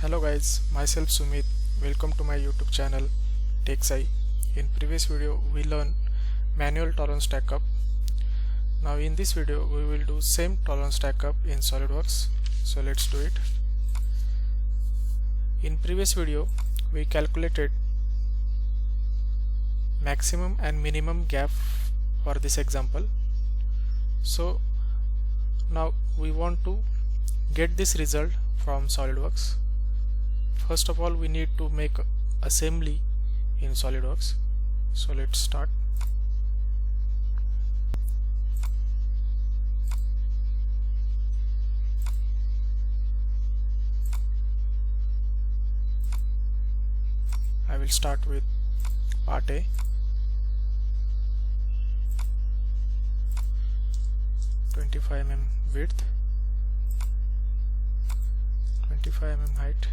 Hello guys, myself Sumit. Welcome to my YouTube channel TechSci. In previous video we learned manual tolerance stackup. Now in this video we will do same tolerance stackup in Solidworks. So let's do it. In previous video we calculated maximum and minimum gap for this example. So now we want to get this result from Solidworks. First of all, we need to make assembly in Solidworks. So let's start. I will start with part A. (25 mm) width, 25 mm height,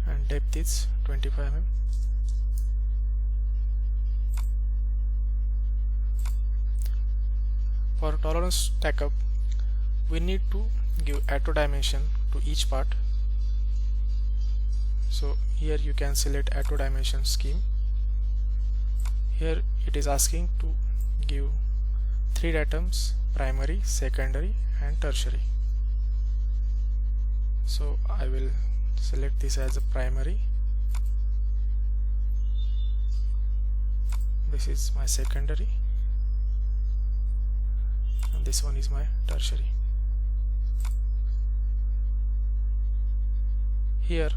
and depth is 25 mm. For tolerance stackup, we need to give auto dimension to each part. So here you can select auto dimension scheme. Here it is asking to give 3 datums: primary, secondary and tertiary. So I will select this as a primary, this is my secondary, and this one is my tertiary. Here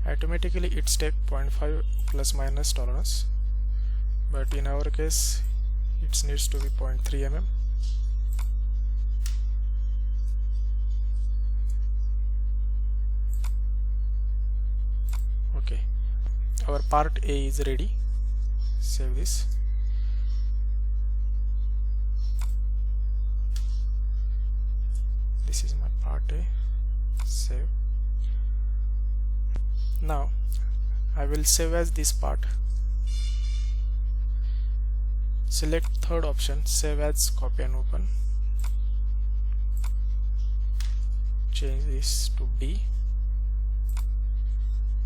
automatically it's take 0.5 plus minus tolerance, but in our case it needs to be 0.3 mm. Okay, our part A is ready. Save this. This is my part A. Save. Now I will save as this part. Select third option, save as, copy and open. Change this to B.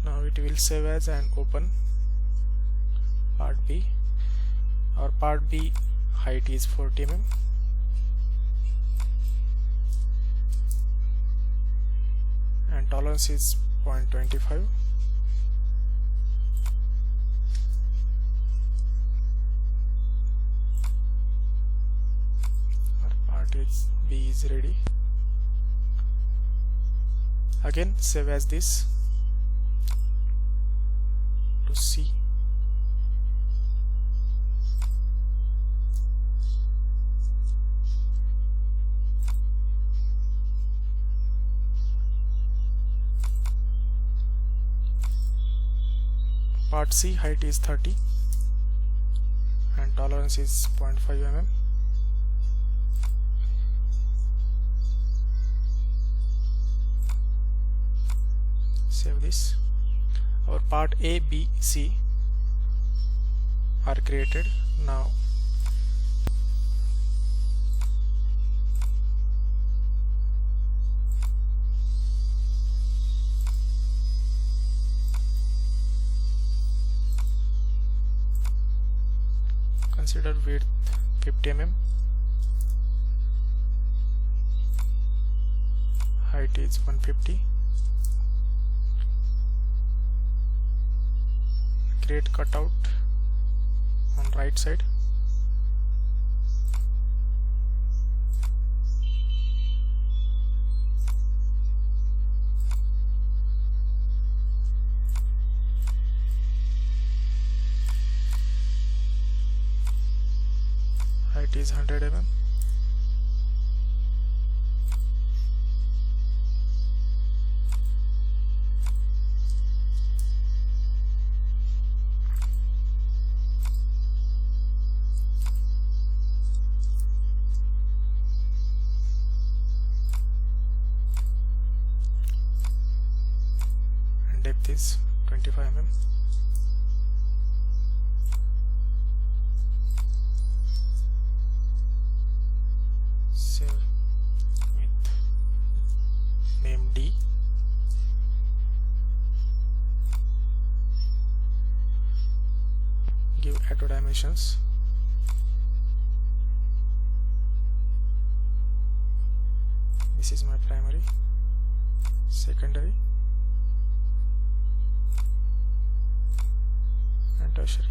Now it will save as and open part B. Our part B height is 40 mm. And tolerance is 0.25. Our part B is ready. Again save as this to C. Part C height is 30 and tolerance is 0.5 mm. Save this. Our part A, B, C are created. Now consider width 50 mm, height is 150. Create cutout on right side. Height is 100 mm. And depth is 25 mm. Save. permissions. This is my primary, secondary, and tertiary.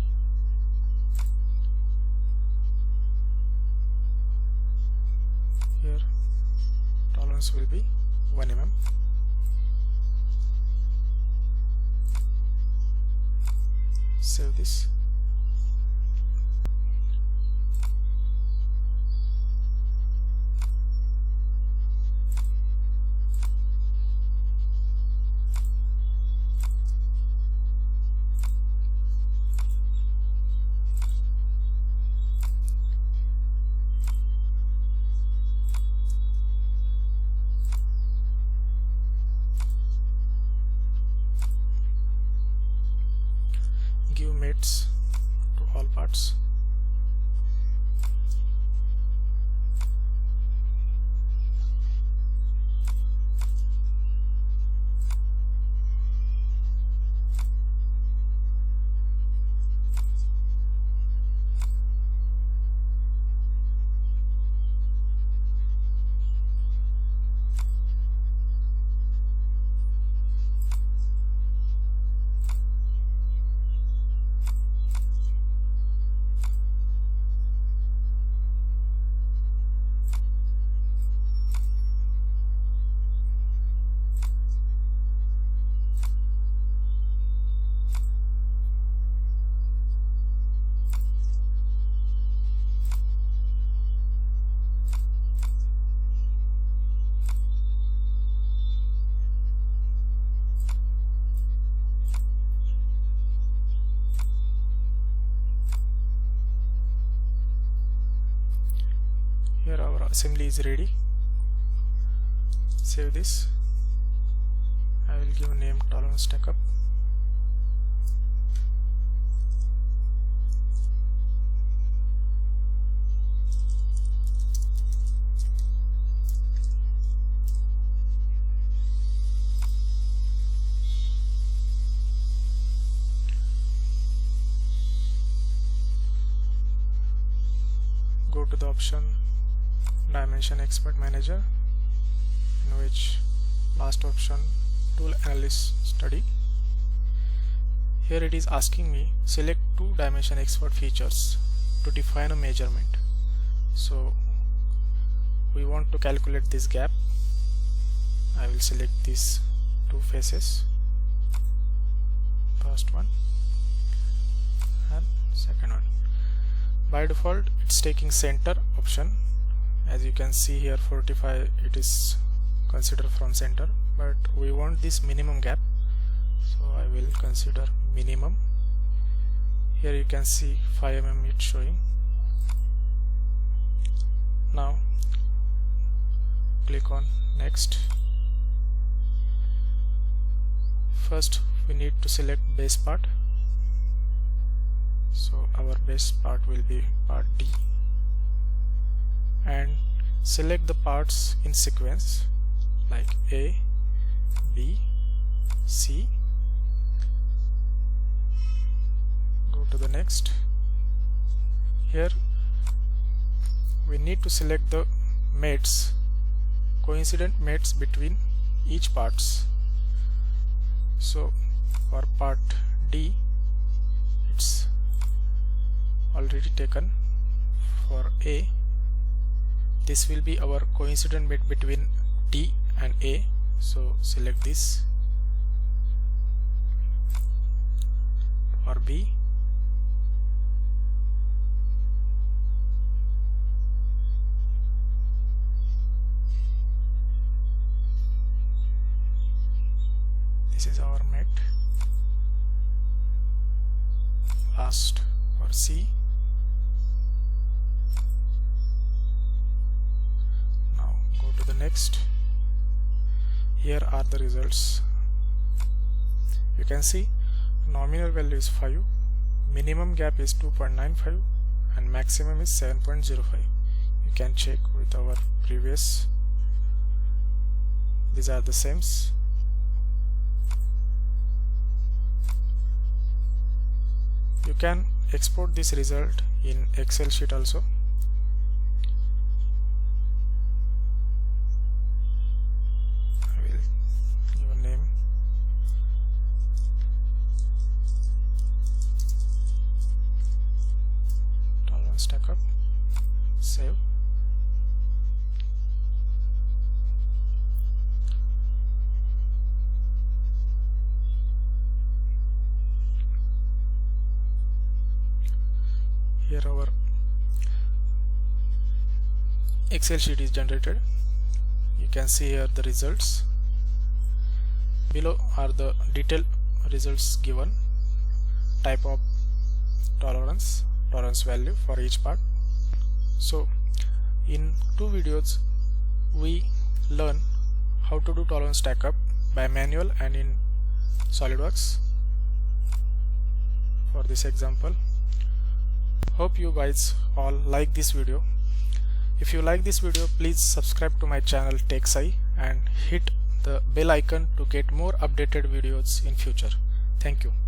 Here tolerance will be 1 mm. Save this. Give mates to all parts. Here our assembly is ready. Save this. I will give name tolerance stackup. Go to the option Dimension Expert Manager, in which last option Tool Analysis Study. Here it is asking me select 2 dimension expert features to define a measurement. So we want to calculate this gap. I will select these 2 faces, first one and second one. By default it's taking center option. As you can see here 45 it is considered from center, but we want this minimum gap, so I will consider minimum. Here you can see 5 mm it's showing. Now click on next. First we need to select base part, so our base part will be part D, and select the parts in sequence like A, B, C. Go to the next. Here we need to select the mates, coincident mates between each parts. So for part D it's already taken. For A, this will be our coincident mate between D and A, so select this. For B, this is our mate. Last for C. Now go to the next. Here are the results. You can see nominal value is 5, minimum gap is 2.95 and maximum is 7.05. You can check with our previous. These are the same. You can export this result in Excel sheet also. I will give a name. Tolerance stack up. Save. Here our Excel sheet is generated. You can see here the results. Below are the detailed results given, type of tolerance value for each part. So in two videos we learn how to do tolerance stack up by manual and in Solidworks for this example. Hope you guys all like this video. If you like this video, please subscribe to my channel TechSci and hit the bell icon to get more updated videos in future. Thank you.